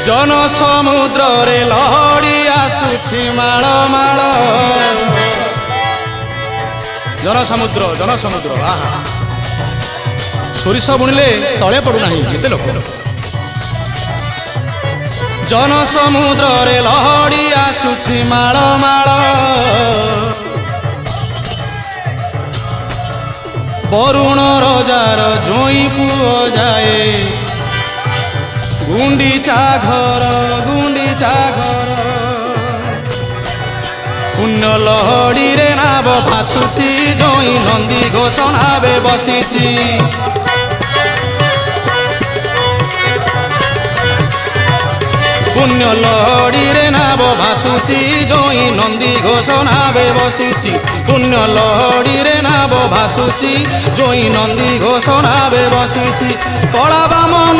जन समुद्र रे लहड़ी आसुछि माळ माळ जन समुद्र आहा सोरिष बुणिले तले पड़ुना केते लोक जन समुद्र रे लहड़ी आसुछि माळ माळ वरुण रजार जोई पुओ जाए गुंडीचा घर पुण्य लहड़ी रे नाव भासुची जोई नंदी घोष नावे बसीची पुण्य लहड़ी रे नाव भासुची जोई नंदी घोष नावे बसीची पुण्य लहड़ी रे नाव भासुची जोई नंदी घोष नावे बसीची कला बामन